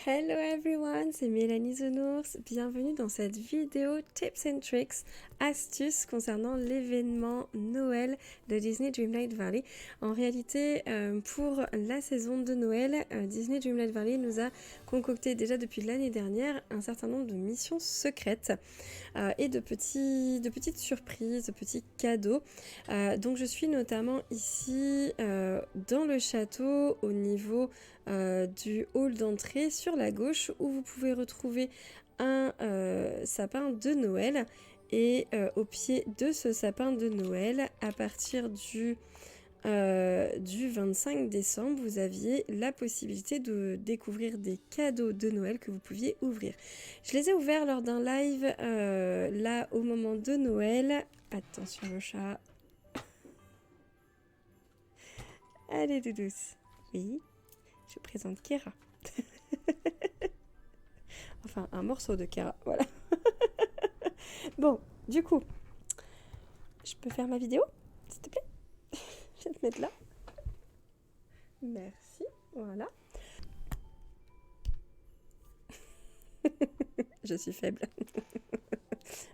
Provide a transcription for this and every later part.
Hello everyone, c'est Mélanie Zounours. Bienvenue dans cette vidéo Tips and Tricks, astuces concernant l'événement Noël de Disney Dreamlight Valley. En réalité, pour la saison de Noël, Disney Dreamlight Valley nous a concocté déjà depuis l'année dernière un certain nombre de missions secrètes et de petites surprises, de petits cadeaux. Donc je suis notamment ici dans le château au niveau du hall d'entrée sur la gauche où vous pouvez retrouver un sapin de Noël et au pied de ce sapin de Noël à partir du 25 décembre, vous aviez la possibilité de découvrir des cadeaux de Noël que vous pouviez ouvrir. Je les ai ouverts lors d'un live là au moment de Noël. Attention le chat. Allez douce. Oui, je vous présente Kera. Enfin, un morceau de Kera, voilà. Bon, du coup, je peux faire ma vidéo, s'il te plaît? Je vais te mettre là. Merci, voilà. Je suis faible.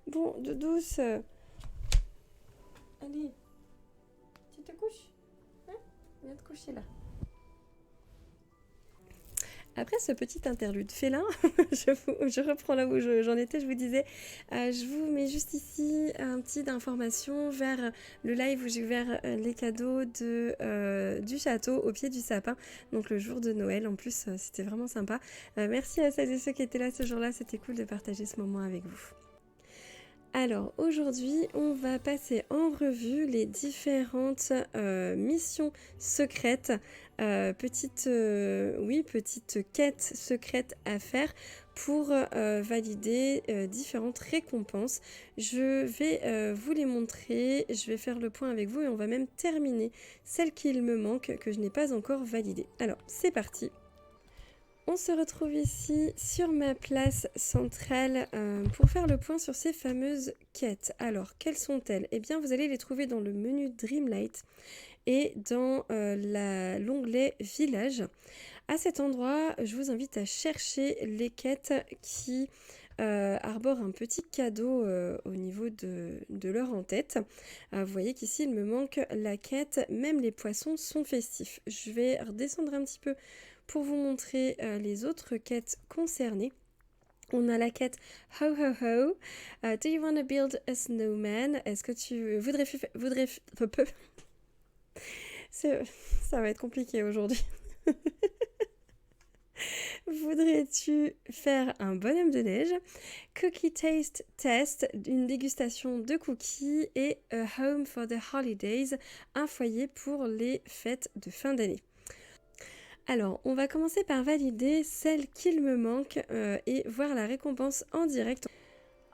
Bon, douce. Allez, tu te couches, hein? Viens te coucher là. Après ce petit interlude félin, je reprends là où j'en étais, je vous disais, je vous mets juste ici un petit d'information vers le live où j'ai ouvert les cadeaux du château au pied du sapin, donc le jour de Noël. En plus, c'était vraiment sympa. Merci à celles et ceux qui étaient là ce jour-là, c'était cool de partager ce moment avec vous. Alors aujourd'hui, on va passer en revue les différentes missions secrètes, petites quêtes secrètes à faire pour valider différentes récompenses. Je vais vous les montrer, je vais faire le point avec vous et on va même terminer celles qu'il me manque que je n'ai pas encore validées. Alors c'est parti. On se retrouve ici sur ma place centrale pour faire le point sur ces fameuses quêtes. Alors, quelles sont-elles? Eh bien, vous allez les trouver dans le menu Dreamlight et dans l'onglet Village. À cet endroit, je vous invite à chercher les quêtes qui arborent un petit cadeau au niveau de leur en-tête. Vous voyez qu'ici, il me manque la quête « Même les poissons sont festifs ». Je vais redescendre un petit peu pour vous montrer les autres quêtes concernées. On a la quête Ho Ho Ho. Do you want to build a snowman? Est-ce que tu voudrais ça va être compliqué aujourd'hui. Voudrais-tu faire un bonhomme de neige? Cookie Taste Test, une dégustation de cookies et A Home for the Holidays, un foyer pour les fêtes de fin d'année. Alors, on va commencer par valider celle qu'il me manque et voir la récompense en direct.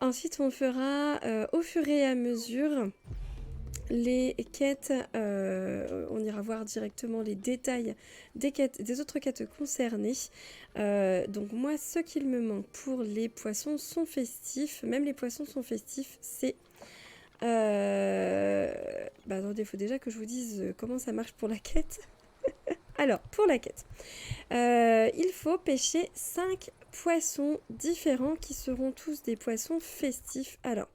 Ensuite, on fera au fur et à mesure les quêtes, on ira voir directement les détails des autres quêtes concernées. Donc moi, ce qu'il me manque pour les poissons sont festifs, même les poissons sont festifs, c'est... attendez, il faut déjà que je vous dise comment ça marche pour la quête. Alors, pour la quête, il faut pêcher 5 poissons différents qui seront tous des poissons festifs. Alors,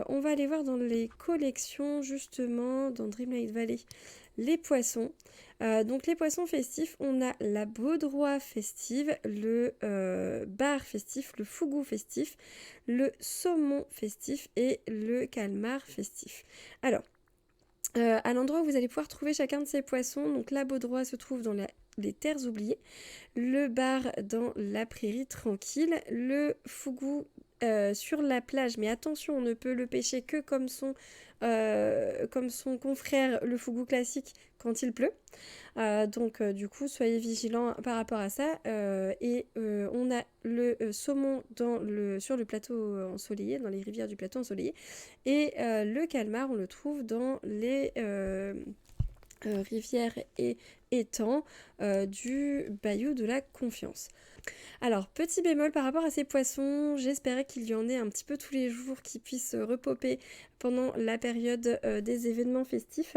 on va aller voir dans les collections, justement, dans Dreamlight Valley, les poissons. Donc, les poissons festifs, on a la baudroie festive, le bar festif, le fougou festif, le saumon festif et le calmar festif. Alors, à l'endroit où vous allez pouvoir trouver chacun de ces poissons, donc la baudroie se trouve dans les terres oubliées, le bar dans la prairie tranquille, le fougou sur la plage, mais attention, on ne peut le pêcher que comme son confrère le fougou classique quand il pleut. Donc du coup, soyez vigilants par rapport à ça. On a le saumon sur le plateau ensoleillé, dans les rivières du plateau ensoleillé. Et le calmar, on le trouve dans les rivières et étangs du bayou de la Confiance. Alors, petit bémol par rapport à ces poissons, j'espérais qu'il y en ait un petit peu tous les jours qui puissent repopper pendant la période des événements festifs.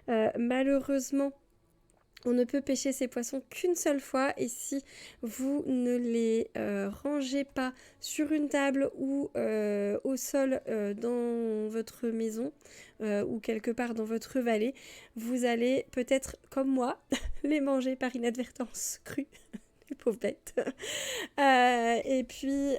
Malheureusement, On ne peut pêcher ces poissons qu'une seule fois et si vous ne les rangez pas sur une table ou au sol dans votre maison ou quelque part dans votre vallée, vous allez peut-être, comme moi, les manger par inadvertance crus. Les pauvres bêtes. Et puis,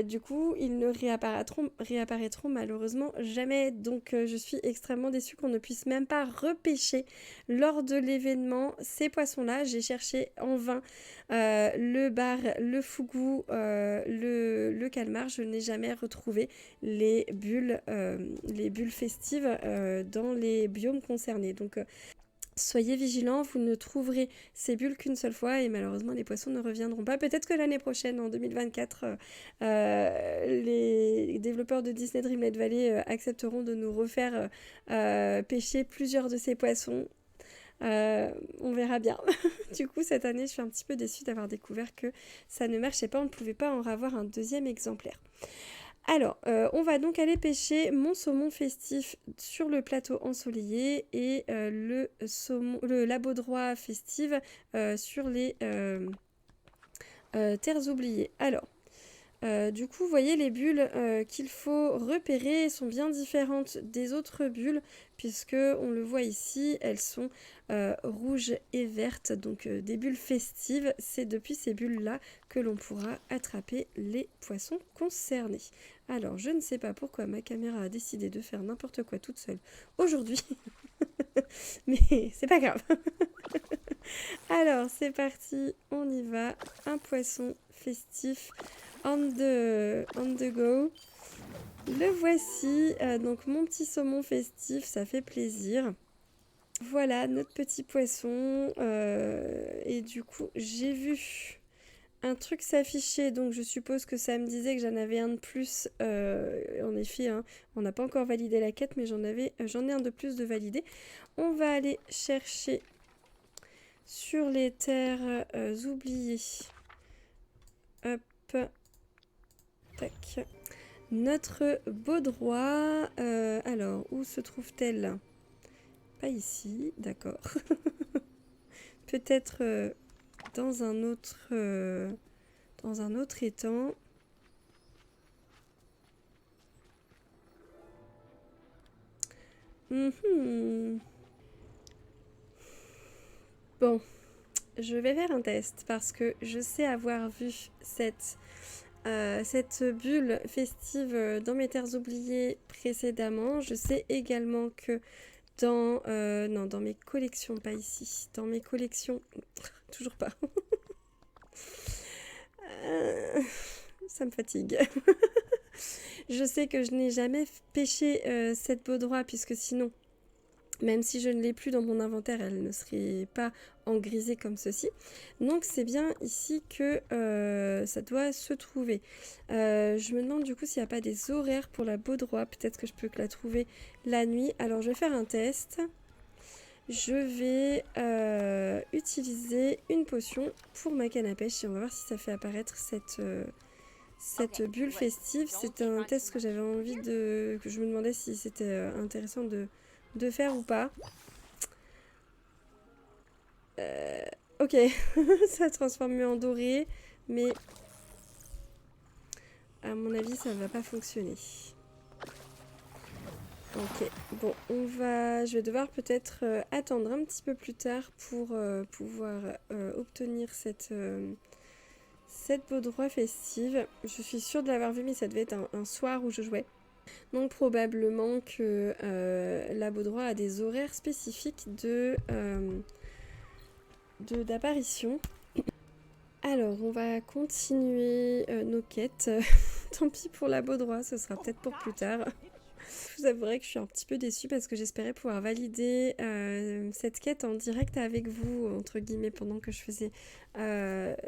du coup, ils ne réapparaîtront malheureusement jamais. Donc, je suis extrêmement déçue qu'on ne puisse même pas repêcher lors de l'événement ces poissons-là. J'ai cherché en vain le bar, le fougou, le calmar. Je n'ai jamais retrouvé les bulles festives dans les biomes concernés. Donc, soyez vigilants, vous ne trouverez ces bulles qu'une seule fois et malheureusement les poissons ne reviendront pas. Peut-être que l'année prochaine, en 2024, les développeurs de Disney Dreamlight Valley accepteront de nous refaire pêcher plusieurs de ces poissons. On verra bien. Du coup, cette année, je suis un petit peu déçue d'avoir découvert que ça ne marchait pas. On ne pouvait pas en avoir un deuxième exemplaire. Alors, on va donc aller pêcher mon saumon festif sur le plateau ensoleillé et le labaudroie festive sur les terres oubliées. Alors, du coup, vous voyez, les bulles qu'il faut repérer sont bien différentes des autres bulles, puisque on le voit ici, elles sont rouges et vertes, donc des bulles festives. C'est depuis ces bulles-là que l'on pourra attraper les poissons concernés. Alors, je ne sais pas pourquoi ma caméra a décidé de faire n'importe quoi toute seule aujourd'hui, mais c'est pas grave. Alors, c'est parti, on y va. Un poisson festif on the go. Le voici, donc mon petit saumon festif, ça fait plaisir. Voilà notre petit poisson. Et du coup, j'ai vu un truc s'afficher, donc je suppose que ça me disait que j'en avais un de plus. En effet, hein, on n'a pas encore validé la quête, mais j'en ai un de plus de validé. On va aller chercher sur les terres oubliées. Hop. Tac. Notre baudroie. Alors, où se trouve-t-elle? Pas ici, d'accord. Peut-être dans un autre étang. Bon, je vais faire un test parce que je sais avoir vu cette bulle festive dans mes terres oubliées précédemment. Je sais également que dans mes collections, pas ici, dans mes collections, toujours pas. Ça me fatigue. Je sais que je n'ai jamais pêché cette baudroie puisque sinon, même si je ne l'ai plus dans mon inventaire, elle ne serait pas engrisée comme ceci. Donc c'est bien ici que ça doit se trouver. Je me demande du coup s'il n'y a pas des horaires pour la baudroie. Peut-être que je peux la trouver la nuit. Alors je vais faire un test. Je vais utiliser une potion pour ma canne à pêche et on va voir si ça fait apparaître cette bulle festive. C'est un test que j'avais envie que je me demandais si c'était intéressant de faire ou pas. Ok, ça a transformé en doré, mais à mon avis ça ne va pas fonctionner. Ok, bon, je vais devoir peut-être attendre un petit peu plus tard pour pouvoir obtenir cette baudroie festive. Je suis sûre de l'avoir vue, mais ça devait être un soir où je jouais. Donc probablement que la baudroie a des horaires spécifiques d'apparition. Alors, on va continuer nos quêtes. Tant pis pour la baudroie, ce sera peut-être pour plus tard. Je vous avouerai que je suis un petit peu déçue parce que j'espérais pouvoir valider cette quête en direct avec vous, entre guillemets, pendant que je faisais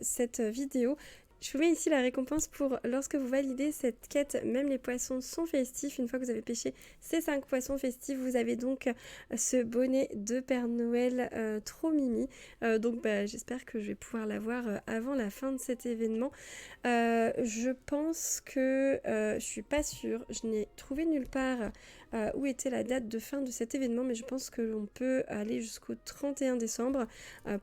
cette vidéo. Je vous mets ici la récompense pour lorsque vous validez cette quête, même les poissons sont festifs. Une fois que vous avez pêché ces 5 poissons festifs, vous avez donc ce bonnet de Père Noël trop mimi. Donc j'espère que je vais pouvoir l'avoir avant la fin de cet événement. Je pense que je suis pas sûre. Je n'ai trouvé nulle part où était la date de fin de cet événement, mais je pense que l'on peut aller jusqu'au 31 décembre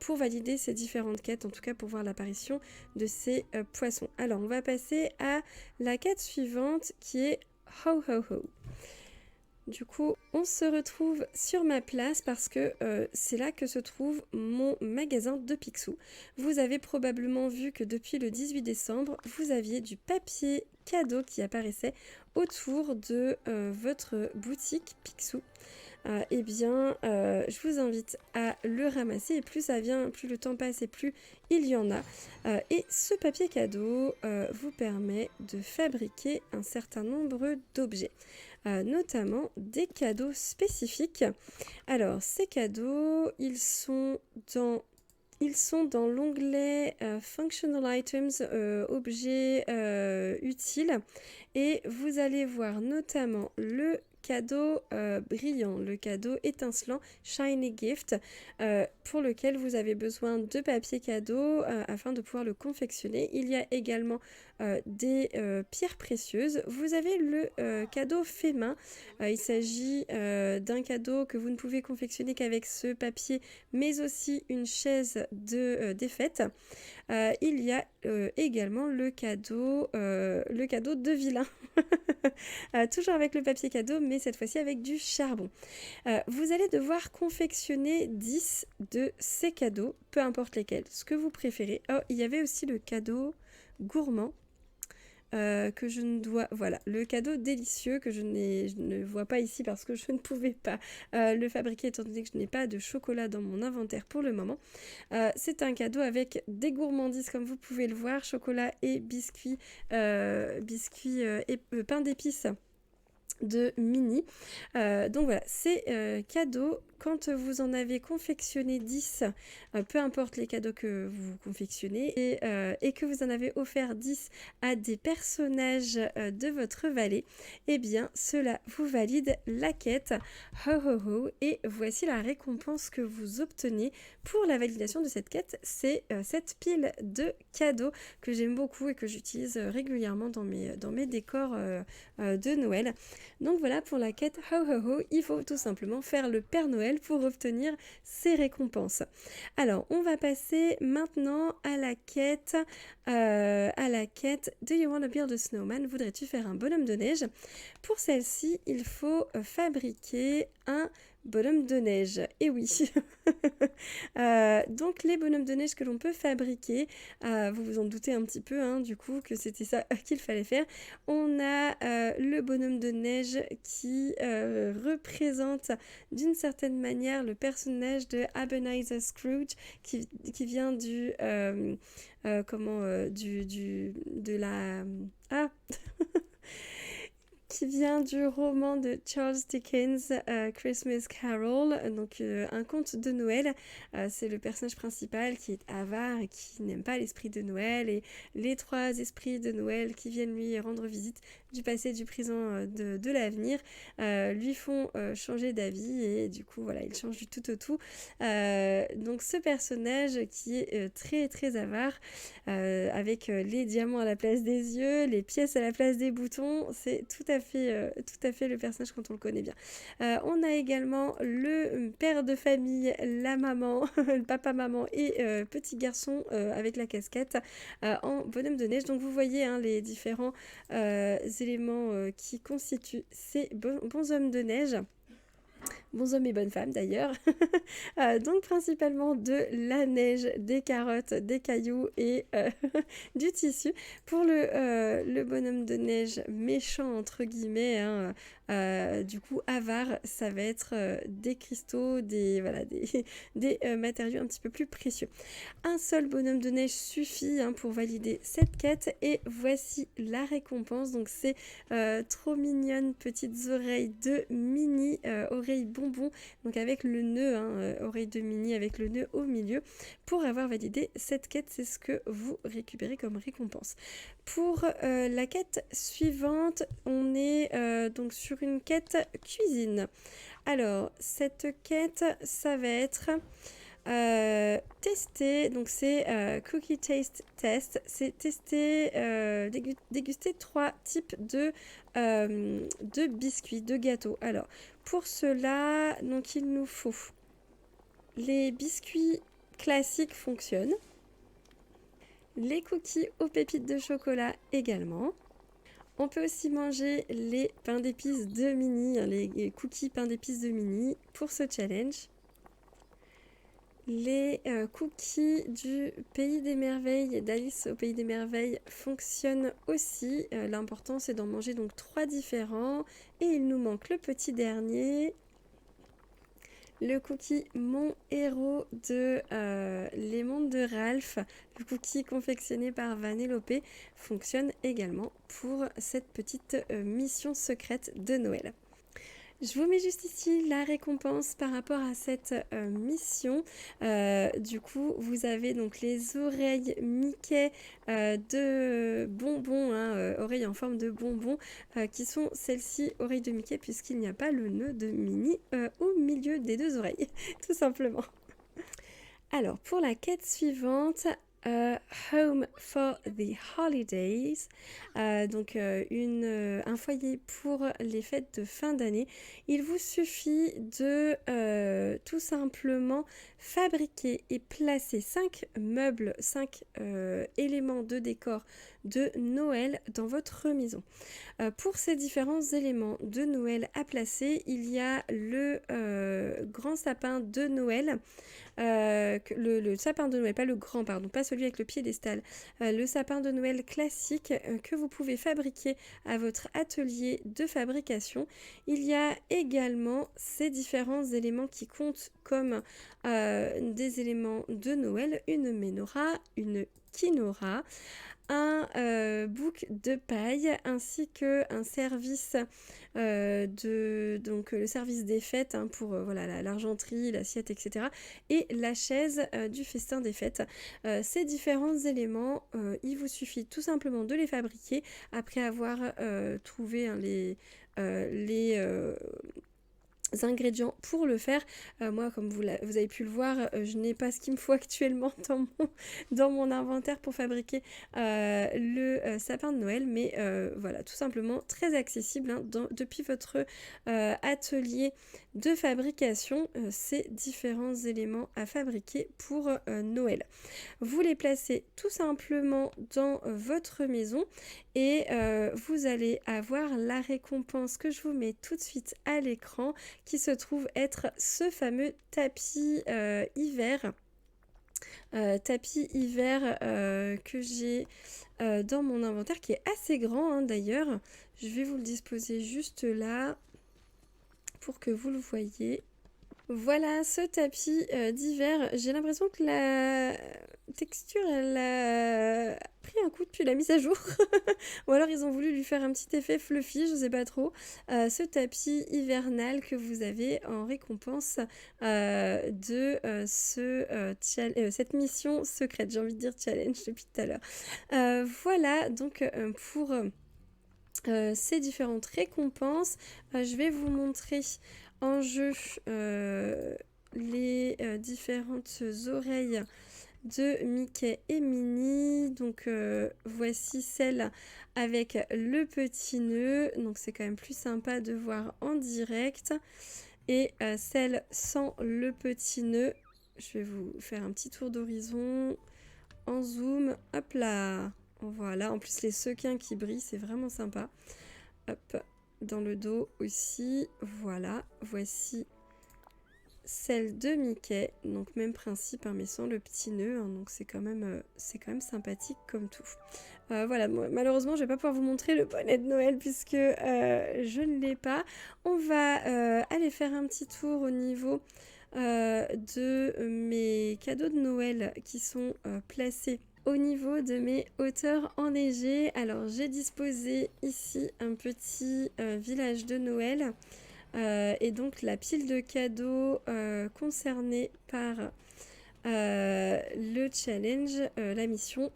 pour valider ces différentes quêtes, en tout cas pour voir l'apparition de ces poissons. Alors, on va passer à la quête suivante qui est Ho Ho Ho. Du coup, on se retrouve sur ma place parce que c'est là que se trouve mon magasin de Picsou. Vous avez probablement vu que depuis le 18 décembre, vous aviez du papier cadeau qui apparaissait autour de votre boutique Picsou. Eh bien, je vous invite à le ramasser et plus ça vient, plus le temps passe et plus il y en a. Et ce papier cadeau vous permet de fabriquer un certain nombre d'objets, notamment des cadeaux spécifiques. Alors, ces cadeaux, ils sont dans l'onglet Functional Items, objets utiles, et vous allez voir notamment le cadeau brillant, le cadeau étincelant Shiny Gift, pour lequel vous avez besoin de papier cadeau afin de pouvoir le confectionner. Il y a également des pierres précieuses. Vous avez le cadeau fait main. Il s'agit d'un cadeau que vous ne pouvez confectionner qu'avec ce papier, mais aussi une chaise des fêtes. Il y a également le cadeau de vilain. Toujours avec le papier cadeau, mais cette fois-ci avec du charbon. Vous allez devoir confectionner 10 de ces cadeaux, peu importe lesquels, ce que vous préférez. Oh, il y avait aussi le cadeau gourmand. Que je ne dois... Voilà, le cadeau délicieux que je ne vois pas ici parce que je ne pouvais pas le fabriquer étant donné que je n'ai pas de chocolat dans mon inventaire pour le moment. C'est un cadeau avec des gourmandises comme vous pouvez le voir, chocolat et biscuits, et pain d'épices de Mini. Donc voilà, c'est cadeau. Quand vous en avez confectionné 10, peu importe les cadeaux que vous confectionnez, et que vous en avez offert 10 à des personnages de votre vallée, eh bien cela vous valide la quête Ho Ho Ho, et voici la récompense que vous obtenez pour la validation de cette quête. C'est cette pile de cadeaux que j'aime beaucoup et que j'utilise régulièrement dans mes décors de Noël. Donc voilà, pour la quête Ho Ho Ho, il faut tout simplement faire le Père Noël pour obtenir ces récompenses. Alors, on va passer maintenant à la quête Do you want to build a snowman? Voudrais-tu faire un bonhomme de neige? Pour celle-ci, il faut fabriquer un bonhomme de neige. Et oui. Donc les bonhommes de neige que l'on peut fabriquer, vous vous en doutez un petit peu, hein, du coup, que c'était ça qu'il fallait faire. On a le bonhomme de neige qui représente d'une certaine manière le personnage de Ebenezer Scrooge qui vient qui vient du roman de Charles Dickens, Christmas Carol, donc un conte de Noël. C'est le personnage principal qui est avare et qui n'aime pas l'esprit de Noël, et les 3 esprits de Noël qui viennent lui rendre visite du passé, du présent, de l'avenir, lui font changer d'avis, et du coup voilà, il change du tout au tout. Donc ce personnage qui est très très avare, avec les diamants à la place des yeux, les pièces à la place des boutons, c'est tout à fait le personnage quand on le connaît bien. On a également le père de famille, la maman, le papa, maman et petit garçon avec la casquette en bonhomme de neige. Donc vous voyez, hein, les différents éléments qui constituent ces bons hommes de neige. Bons hommes et bonnes femmes d'ailleurs. Donc principalement de la neige, des carottes, des cailloux et du tissu. Pour le bonhomme de neige méchant entre guillemets, hein, du coup avare, ça va être des cristaux, des matériaux un petit peu plus précieux. Un seul bonhomme de neige suffit, hein, pour valider cette quête, et voici la récompense. Donc c'est trop mignonnes petites oreilles de Mini, oreilles bonbons, donc avec le nœud, hein, oreille de Mini avec le nœud au milieu. Pour avoir validé cette quête, c'est ce que vous récupérez comme récompense. Pour la quête suivante, on est donc sur une quête cuisine. Alors, cette quête, ça va être tester, donc c'est Cookie Taste Test, c'est tester, déguster 3 types de biscuits, de gâteaux. Alors, pour cela, donc il nous faut les biscuits classiques fonctionnent, les cookies aux pépites de chocolat également. On peut aussi manger les pains d'épices de Minnie, les cookies pains d'épices de Minnie pour ce challenge. Les cookies du Pays des Merveilles, d'Alice au Pays des Merveilles, fonctionnent aussi. L'important, c'est d'en manger donc 3 différents. Et il nous manque le petit dernier. Le cookie Mon Héros de Les Mondes de Ralph, le cookie confectionné par Vanellope, fonctionne également pour cette petite mission secrète de Noël. Je vous mets juste ici la récompense par rapport à cette mission. Du coup, vous avez donc les oreilles Mickey de bonbons, oreilles en forme de bonbons, qui sont celles-ci, oreilles de Mickey, puisqu'il n'y a pas le nœud de Minnie au milieu des 2 oreilles, tout simplement. Alors, pour la quête suivante, Home for the Holidays, donc un foyer pour les fêtes de fin d'année. Il vous suffit de tout simplement fabriquer et placer 5 meubles, 5 éléments de décor de Noël dans votre maison. Pour ces différents éléments de Noël à placer, il y a le grand sapin de Noël, le sapin de Noël, pas le grand, pardon, pas celui avec le piédestal, le sapin de Noël classique que vous pouvez fabriquer à votre atelier de fabrication. Il y a également ces différents éléments qui comptent comme des éléments de Noël, une menorah, une quinoa, un bouc de paille ainsi qu'un service donc le service des fêtes pour voilà, l'argenterie, l'assiette, etc. et la chaise du festin des fêtes. Ces différents éléments, il vous suffit tout simplement de les fabriquer après avoir trouvé les ingrédients pour le faire. Moi, comme vous avez pu le voir, je n'ai pas ce qu'il me faut actuellement dans mon inventaire pour fabriquer le sapin de Noël, mais voilà, tout simplement très accessible depuis votre atelier de fabrication, ces différents éléments à fabriquer pour Noël. Vous les placez tout simplement dans votre maison et vous allez avoir la récompense que je vous mets tout de suite à l'écran, qui se trouve être ce fameux tapis hiver. Tapis hiver que j'ai dans mon inventaire, qui est assez grand d'ailleurs. Je vais vous le disposer juste là pour que vous le voyez. Voilà ce tapis d'hiver. J'ai l'impression que la texture, elle a pris un coup depuis la mise à jour. Ou alors ils ont voulu lui faire un petit effet fluffy, je sais pas trop. Ce tapis hivernal que vous avez en récompense de cette mission secrète. J'ai envie de dire challenge depuis tout à l'heure. Voilà donc pour ces différentes récompenses. Je vais vous montrer en jeu les différentes oreilles de Mickey et Minnie. Donc voici celle avec le petit nœud, donc c'est quand même plus sympa de voir en direct, et celle sans le petit nœud. Je vais vous faire un petit tour d'horizon en zoom. Hop là, voilà, en plus les sequins qui brillent, c'est vraiment sympa. Hop, dans le dos aussi, voilà, voici celle de Mickey, donc même principe mais sans le petit nœud, donc c'est quand même sympathique comme tout. Voilà, malheureusement je vais pas pouvoir vous montrer le bonnet de Noël puisque je ne l'ai pas. On va aller faire un petit tour au niveau de mes cadeaux de Noël qui sont placés au niveau de mes hauteurs enneigées. Alors j'ai disposé ici un petit village de Noël et donc la pile de cadeaux concernée par le challenge, la mission.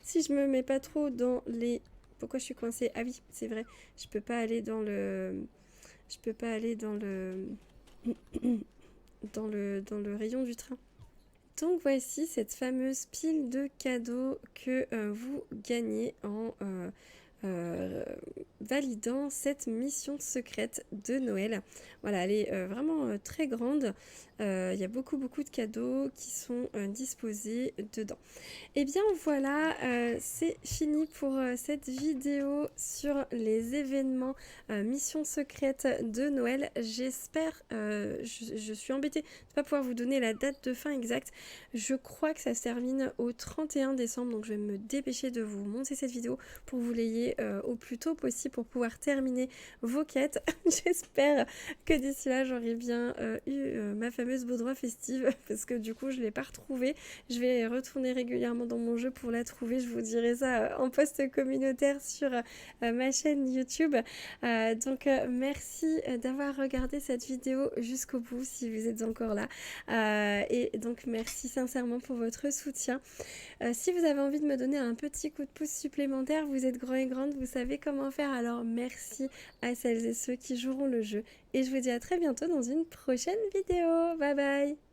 Si je me mets pas trop dans les... Pourquoi je suis coincée? Ah oui, c'est vrai, je peux pas aller dans le... dans le rayon du train. Donc voici cette fameuse pile de cadeaux que vous gagnez en euh, validant cette mission secrète de Noël. Voilà, elle est vraiment très grande. Il y a beaucoup de cadeaux qui sont disposés dedans. Et bien voilà, c'est fini pour cette vidéo sur les événements Mission Secrète de Noël. J'espère, je suis embêtée de ne pas pouvoir vous donner la date de fin exacte. Je crois que ça se termine au 31 décembre, donc je vais me dépêcher de vous monter cette vidéo pour que vous l'ayez au plus tôt possible pour pouvoir terminer vos quêtes. J'espère que d'ici là, j'aurai bien eu ma fameuse Baudroie festive, parce que du coup, je ne l'ai pas retrouvée. Je vais retourner régulièrement dans mon jeu pour la trouver. Je vous dirai ça en post communautaire sur ma chaîne YouTube. Donc merci d'avoir regardé cette vidéo jusqu'au bout si vous êtes encore là. Et donc merci sincèrement pour votre soutien. Si vous avez envie de me donner un petit coup de pouce supplémentaire, vous êtes grands et grandes, vous savez comment faire. Alors merci à celles et ceux qui joueront le jeu. Et je vous dis à très bientôt dans une prochaine vidéo. Bye bye!